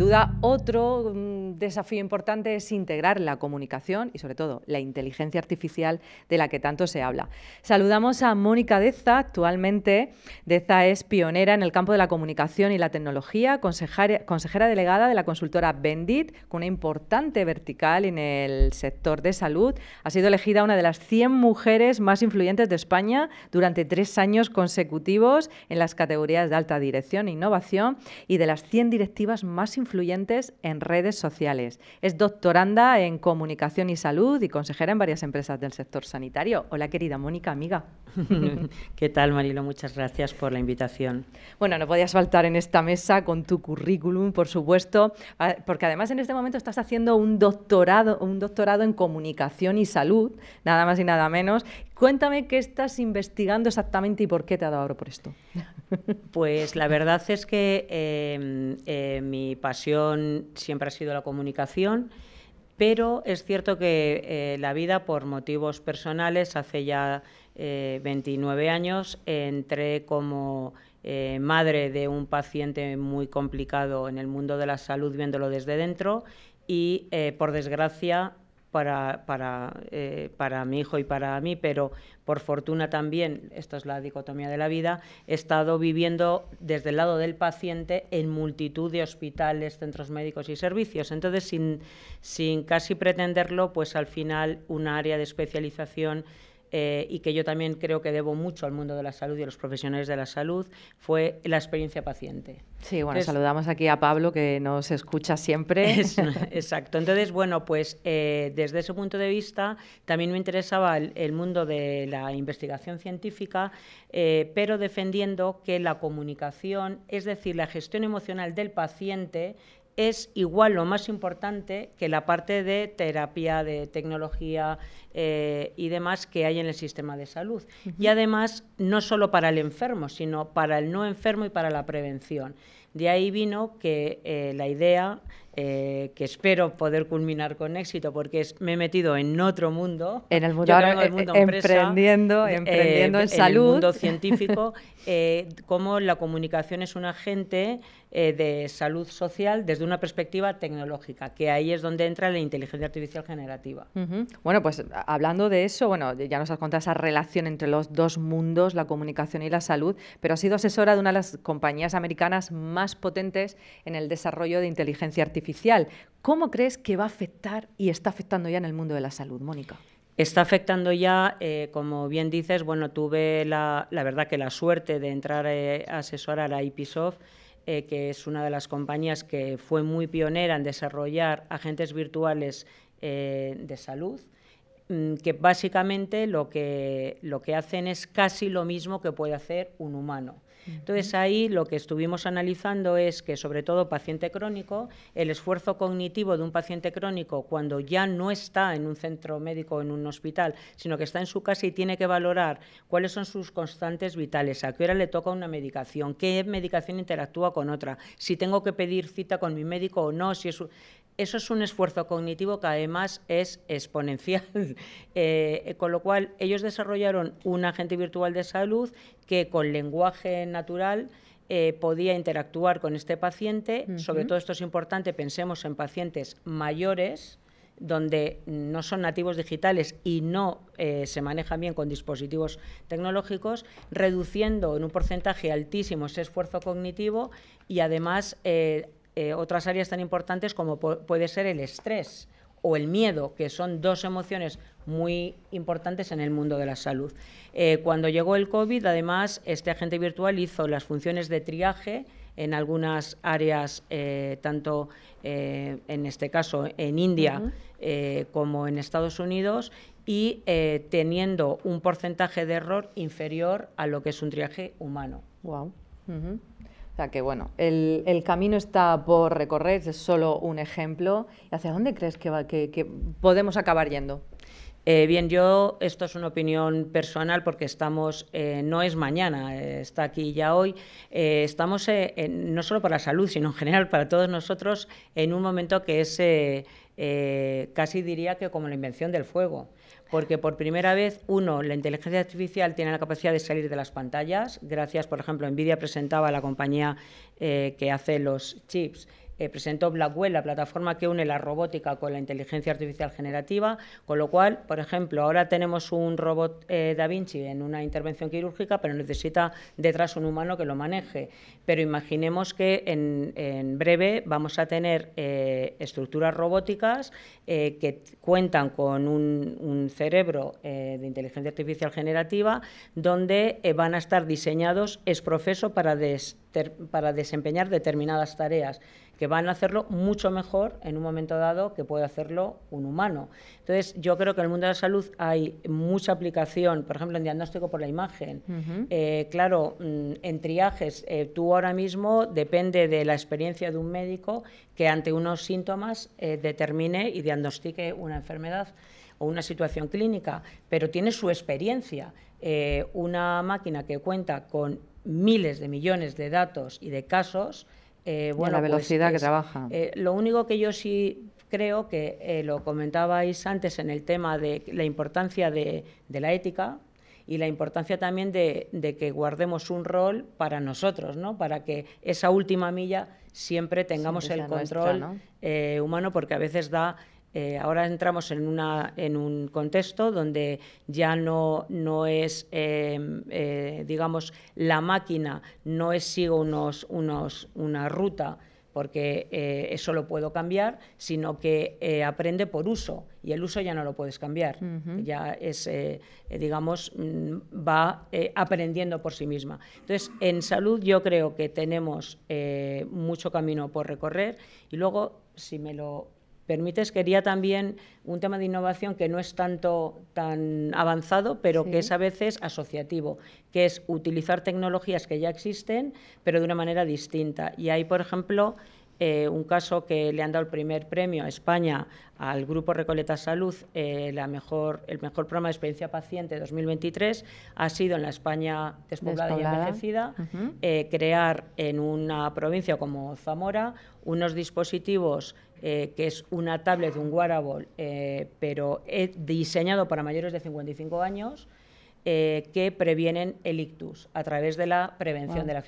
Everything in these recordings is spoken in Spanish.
duda, otro desafío importante es integrar la comunicación y, sobre todo, la inteligencia artificial de la que tanto se habla. Saludamos a Mónica Deza. Actualmente, Deza es pionera en el campo de la comunicación y la tecnología, consejera delegada de la consultora Bendit, con una importante vertical en el sector de salud. Ha sido elegida una de las 100 mujeres más influyentes de España durante 3 años consecutivos en las categorías de alta dirección e innovación y de las 100 directivas más influyentes en redes sociales. Es doctoranda en comunicación y salud y consejera en varias empresas del sector sanitario. Hola, querida Mónica, amiga. ¿Qué tal, Marilo? Muchas gracias por la invitación. Bueno, no podías faltar en esta mesa con tu currículum, por supuesto, porque además en este momento estás haciendo un doctorado en comunicación y salud, nada más y nada menos. Cuéntame qué estás investigando exactamente y por qué te ha dado por esto. Pues la verdad es que mi pasión siempre ha sido la comunicación, pero es cierto que la vida, por motivos personales, hace ya 29 años, entré como madre de un paciente muy complicado en el mundo de la salud, viéndolo desde dentro, y por desgracia, para mi hijo y para mí, pero por fortuna también, esto es la dicotomía de la vida, he estado viviendo desde el lado del paciente en multitud de hospitales, centros médicos y servicios. Entonces, sin casi pretenderlo, pues al final una área de especialización y que yo también creo que debo mucho al mundo de la salud y a los profesionales de la salud, fue la experiencia paciente. Sí, bueno, saludamos aquí a Pablo, que nos escucha siempre. Exacto. Entonces, bueno, pues desde ese punto de vista también me interesaba el mundo de la investigación científica, pero defendiendo que la comunicación, es decir, la gestión emocional del paciente, es igual o más importante que la parte de terapia, de tecnología y demás que hay en el sistema de salud. Uh-huh. Y además, no solo para el enfermo, sino para el no enfermo y para la prevención. De ahí vino que la idea, que espero poder culminar con éxito, porque me he metido en otro mundo. En el mundo, ahora, el mundo emprendiendo en salud. En el mundo científico, cómo la comunicación es un agente de salud social desde una perspectiva tecnológica, que ahí es donde entra la inteligencia artificial generativa. Uh-huh. Bueno, pues hablando de eso, bueno, ya nos has contado esa relación entre los dos mundos, la comunicación y la salud, pero has sido asesora de una de las compañías americanas más potentes en el desarrollo de inteligencia artificial. ¿Cómo crees que va a afectar y está afectando ya en el mundo de la salud, Mónica? Está afectando ya, como bien dices, bueno, tuve la verdad que la suerte de entrar a asesorar a Ipisoft, que es una de las compañías que fue muy pionera en desarrollar agentes virtuales de salud, que básicamente lo que hacen es casi lo mismo que puede hacer un humano. Entonces, ahí lo que estuvimos analizando es que, sobre todo paciente crónico, el esfuerzo cognitivo de un paciente crónico, cuando ya no está en un centro médico o en un hospital, sino que está en su casa y tiene que valorar cuáles son sus constantes vitales, a qué hora le toca una medicación, qué medicación interactúa con otra, si tengo que pedir cita con mi médico o no, si es... Eso es un esfuerzo cognitivo que además es exponencial, con lo cual ellos desarrollaron un agente virtual de salud que con lenguaje natural podía interactuar con este paciente. Uh-huh. Sobre todo esto es importante, pensemos en pacientes mayores, donde no son nativos digitales y no se manejan bien con dispositivos tecnológicos, reduciendo en un porcentaje altísimo ese esfuerzo cognitivo y además... otras áreas tan importantes como puede ser el estrés o el miedo, que son dos emociones muy importantes en el mundo de la salud. Cuando llegó el COVID, además, este agente virtual hizo las funciones de triaje en algunas áreas, tanto en este caso en India uh-huh. Como en Estados Unidos, y teniendo un porcentaje de error inferior a lo que es un triaje humano. Wow. Uh-huh. O sea que, bueno, el camino está por recorrer, es solo un ejemplo. ¿Hacia dónde crees que podemos acabar yendo? Bien, esto es una opinión personal porque estamos, no es mañana, está aquí ya hoy, estamos no solo para la salud, sino en general para todos nosotros en un momento que es casi diría que como la invención del fuego. Porque por primera vez, la inteligencia artificial tiene la capacidad de salir de las pantallas. Gracias, por ejemplo, Nvidia presentaba a la compañía que hace los chips presentó Blackwell, la plataforma que une la robótica con la inteligencia artificial generativa, con lo cual, por ejemplo, ahora tenemos un robot Da Vinci en una intervención quirúrgica, pero necesita detrás un humano que lo maneje. Pero imaginemos que en breve vamos a tener estructuras robóticas que cuentan con un cerebro de inteligencia artificial generativa, donde van a estar diseñados ex professo para desempeñar determinadas tareas, que van a hacerlo mucho mejor en un momento dado que puede hacerlo un humano. Entonces, yo creo que en el mundo de la salud hay mucha aplicación, por ejemplo, en diagnóstico por la imagen. Claro, en triajes, tú ahora mismo depende de la experiencia de un médico que ante unos síntomas determine y diagnostique una enfermedad o una situación clínica, pero tiene su experiencia. Una máquina que cuenta con miles de millones de datos y de casos, bueno, la velocidad que trabaja. Lo único que yo sí creo que lo comentabais antes en el tema de la importancia de la ética y la importancia también de que guardemos un rol para nosotros, ¿no? Para que esa última milla siempre tengamos el control nuestra, ¿no? Humano, porque a veces da... ahora entramos en un contexto donde ya no es, digamos, la máquina no es sigo una ruta porque eso lo puedo cambiar, sino que aprende por uso y el uso ya no lo puedes cambiar, ya es, digamos, va aprendiendo por sí misma. Entonces, en salud yo creo que tenemos mucho camino por recorrer y luego, si me lo permites, quería también un tema de innovación que no es tan avanzado, pero sí, que es a veces asociativo, que es utilizar tecnologías que ya existen, pero de una manera distinta. Y hay, por ejemplo, un caso que le han dado el primer premio a España al Grupo Recoleta Salud, el mejor programa de experiencia paciente 2023, ha sido en la España despoblada y envejecida, crear en una provincia como Zamora unos dispositivos que es una tablet, un wearable, pero diseñado para mayores de 55 años, que previenen el ictus a través de la prevención de la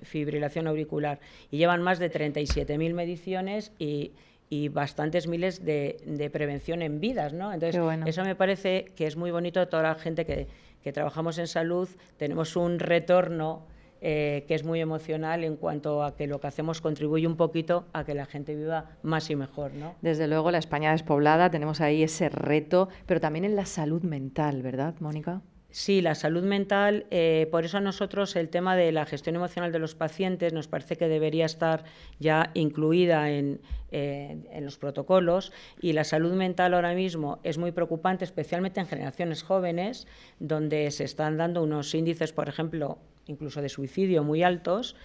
fibrilación auricular. Y llevan más de 37.000 mediciones y bastantes miles de prevención en vidas, ¿no? Entonces, eso me parece que es muy bonito. Toda la gente que trabajamos en salud tenemos un retorno que es muy emocional en cuanto a que lo que hacemos contribuye un poquito a que la gente viva más y mejor, ¿no? Desde luego, la España despoblada, tenemos ahí ese reto, pero también en la salud mental, ¿verdad, Mónica? Sí, la salud mental, por eso a nosotros el tema de la gestión emocional de los pacientes nos parece que debería estar ya incluida en los protocolos, y la salud mental ahora mismo es muy preocupante, especialmente en generaciones jóvenes, donde se están dando unos índices, por ejemplo, incluso de suicidio muy altos.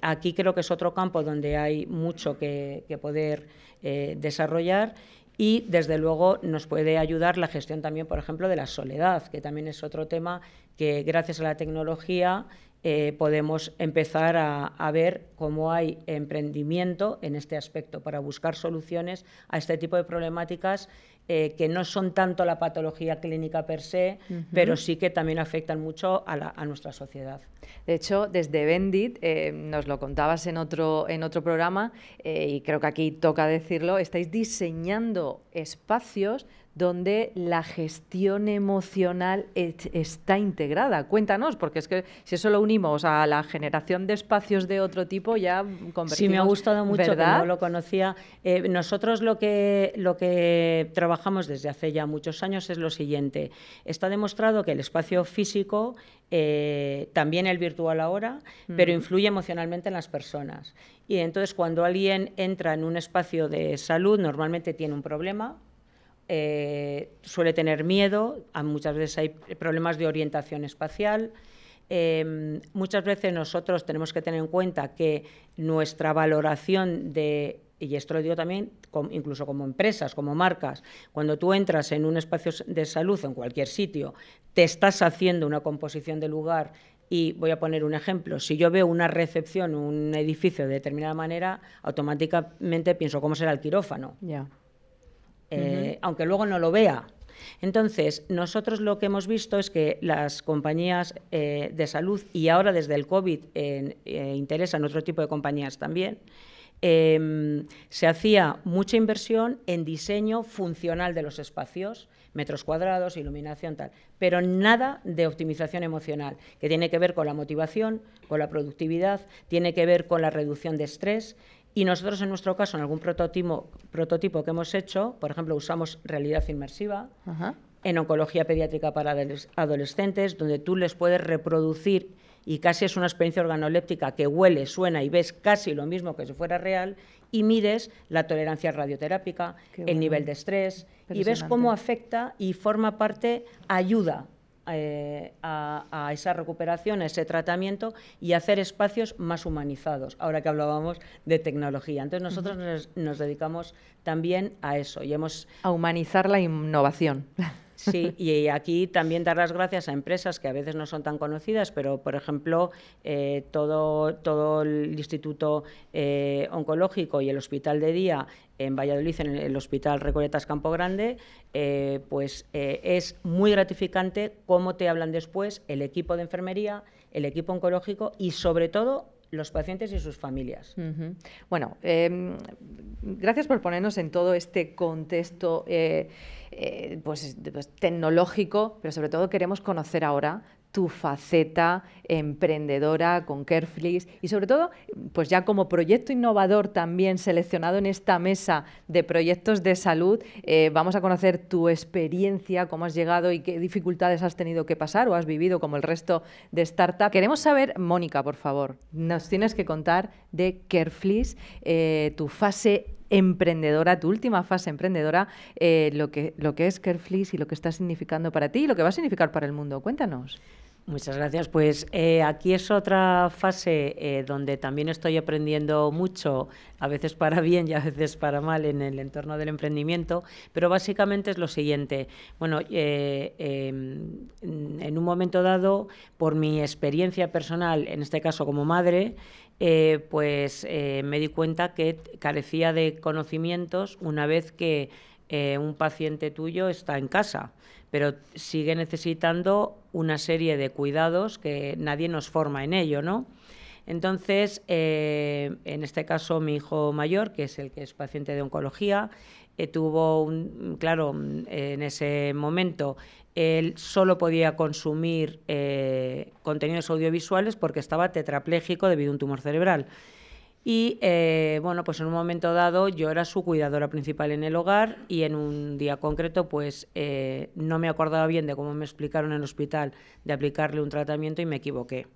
Aquí creo que es otro campo donde hay mucho que poder desarrollar. Y, desde luego, nos puede ayudar la gestión también, por ejemplo, de la soledad, que también es otro tema que, gracias a la tecnología, podemos empezar a ver cómo hay emprendimiento en este aspecto para buscar soluciones a este tipo de problemáticas que no son tanto la patología clínica per se, pero sí que también afectan mucho a nuestra sociedad. De hecho, desde Bendit, nos lo contabas en otro programa, y creo que aquí toca decirlo, estáis diseñando espacios donde la gestión emocional está integrada. Cuéntanos, porque es que si eso lo unimos a la generación de espacios de otro tipo, ya convertimos... Sí, me ha gustado mucho, ¿verdad? Que no lo conocía. Nosotros lo que trabajamos desde hace ya muchos años es lo siguiente. Está demostrado que el espacio físico, también el virtual ahora, pero influye emocionalmente en las personas. Y entonces, cuando alguien entra en un espacio de salud, normalmente tiene un problema, suele tener miedo, muchas veces hay problemas de orientación espacial. Muchas veces nosotros tenemos que tener en cuenta que nuestra valoración y esto lo digo también incluso como empresas, como marcas, cuando tú entras en un espacio de salud en cualquier sitio, te estás haciendo una composición de lugar. Y voy a poner un ejemplo: si yo veo una recepción, un edificio de determinada manera, automáticamente pienso cómo será el quirófano. Ya. Aunque luego no lo vea. Entonces, nosotros lo que hemos visto es que las compañías de salud, y ahora desde el COVID interesan otro tipo de compañías también, se hacía mucha inversión en diseño funcional de los espacios, metros cuadrados, iluminación, tal, pero nada de optimización emocional, que tiene que ver con la motivación, con la productividad, tiene que ver con la reducción de estrés. Y nosotros, en nuestro caso, en algún prototipo que hemos hecho, por ejemplo, usamos realidad inmersiva, en oncología pediátrica para adolescentes, donde tú les puedes reproducir, y casi es una experiencia organoléptica que huele, suena y ves casi lo mismo que si fuera real, y mides la tolerancia radioterápica, el nivel de estrés, y ves cómo afecta y forma parte, ayuda a esa recuperación, a ese tratamiento y hacer espacios más humanizados, ahora que hablábamos de tecnología. Entonces nosotros nos dedicamos también a eso. Y a humanizar la innovación. Sí, y aquí también dar las gracias a empresas que a veces no son tan conocidas, pero, por ejemplo, todo el Instituto Oncológico y el Hospital de Día en Valladolid, en el Hospital Recoletas Campo Grande, es muy gratificante cómo te hablan después el equipo de enfermería, el equipo oncológico y, sobre todo, los pacientes y sus familias. Bueno, gracias por ponernos en todo este contexto pues tecnológico, pero sobre todo queremos conocer ahora tu faceta emprendedora con Careflix y sobre todo, pues ya como proyecto innovador también seleccionado en esta mesa de proyectos de salud, vamos a conocer tu experiencia, cómo has llegado y qué dificultades has tenido que pasar o has vivido como el resto de startups. Queremos saber, Mónica, por favor, nos tienes que contar de Careflix, tu fase emprendedora, tu última fase emprendedora, lo que es Careflix y lo que está significando para ti y lo que va a significar para el mundo. Cuéntanos. Muchas gracias. Pues aquí es otra fase donde también estoy aprendiendo mucho, a veces para bien y a veces para mal en el entorno del emprendimiento, pero básicamente es lo siguiente. Bueno, en un momento dado, por mi experiencia personal, en este caso como madre, me di cuenta que carecía de conocimientos una vez que un paciente tuyo está en casa, pero sigue necesitando una serie de cuidados que nadie nos forma en ello, ¿no? Entonces, en este caso, mi hijo mayor, que es el que es paciente de oncología, claro, en ese momento él solo podía consumir contenidos audiovisuales porque estaba tetrapléjico debido a un tumor cerebral. Y, pues en un momento dado yo era su cuidadora principal en el hogar y en un día concreto no me acordaba bien de cómo me explicaron en el hospital de aplicarle un tratamiento y me equivoqué.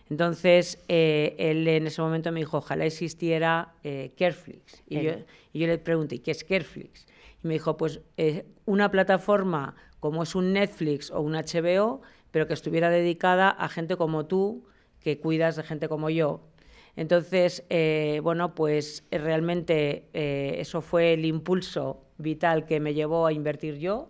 Entonces, él en ese momento me dijo, ojalá existiera Careflix. Y yo le pregunté, ¿qué es Careflix? Y me dijo, pues una plataforma como es un Netflix o un HBO, pero que estuviera dedicada a gente como tú, que cuidas de gente como yo. Entonces, realmente eso fue el impulso vital que me llevó a invertir yo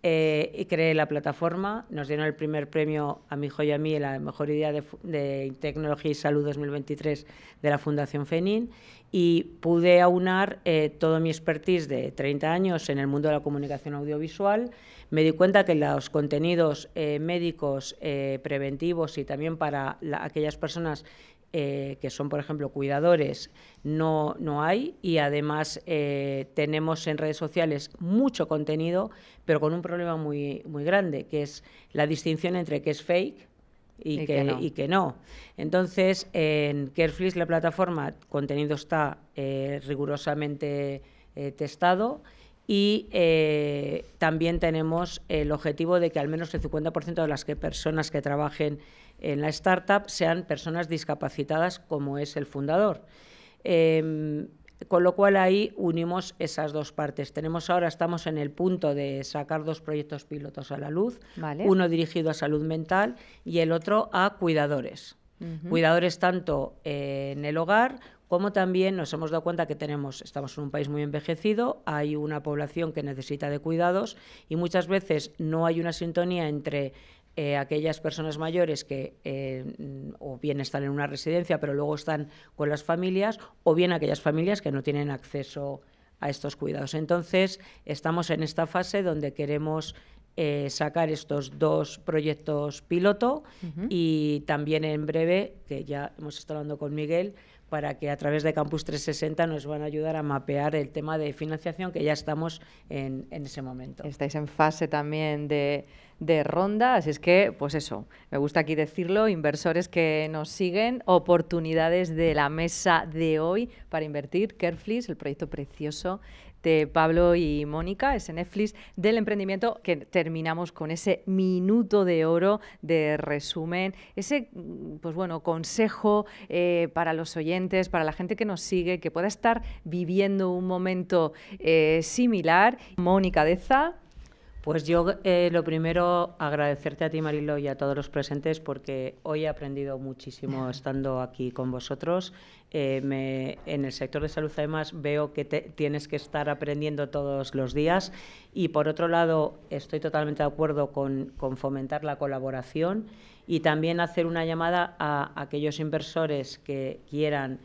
y creé la plataforma. Nos dieron el primer premio a mi hijo y a mí, la mejor idea de tecnología y salud 2023 de la Fundación FENIN, y pude aunar todo mi expertise de 30 años en el mundo de la comunicación audiovisual. Me di cuenta que los contenidos médicos preventivos y también para aquellas personas que son, por ejemplo, cuidadores, no hay, y además tenemos en redes sociales mucho contenido, pero con un problema muy, muy grande, que es la distinción entre qué es fake y que no. Entonces, en Careflix, la plataforma, contenido está rigurosamente testado, y también tenemos el objetivo de que al menos el 50% de las personas que trabajen en la startup sean personas discapacitadas, como es el fundador. Con lo cual ahí unimos esas dos partes. Estamos en el punto de sacar 2 proyectos pilotos a la luz, vale. Uno dirigido a salud mental y el otro a cuidadores. Cuidadores tanto en el hogar como también nos hemos dado cuenta que estamos en un país muy envejecido, hay una población que necesita de cuidados y muchas veces no hay una sintonía entre aquellas personas mayores que o bien están en una residencia pero luego están con las familias, o bien aquellas familias que no tienen acceso a estos cuidados. Entonces, estamos en esta fase donde queremos sacar estos 2 proyectos piloto y también en breve, que ya hemos estado hablando con Miguel, para que a través de Campus 360 nos van a ayudar a mapear el tema de financiación, que ya estamos en ese momento. Estáis en fase también de ronda, así es que, pues eso, me gusta aquí decirlo, inversores que nos siguen, oportunidades de la mesa de hoy para invertir, Careflis, el proyecto precioso de Pablo y Mónica, ese Netflix del emprendimiento, que terminamos con ese minuto de oro de resumen, ese, pues bueno, consejo para los oyentes, para la gente que nos sigue, que pueda estar viviendo un momento similar. Mónica Deza. Pues yo lo primero, agradecerte a ti, Marilo, y a todos los presentes, porque hoy he aprendido muchísimo estando aquí con vosotros. En el sector de salud, además, veo que tienes que estar aprendiendo todos los días. Y, por otro lado, estoy totalmente de acuerdo con fomentar la colaboración y también hacer una llamada a aquellos inversores que quieran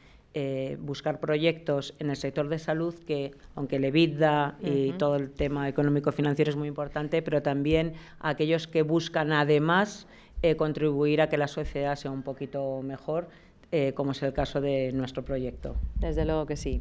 buscar proyectos en el sector de salud, que aunque el EBITDA y todo el tema económico-financiero es muy importante, pero también a aquellos que buscan además contribuir a que la sociedad sea un poquito mejor, como es el caso de nuestro proyecto. Desde luego que sí.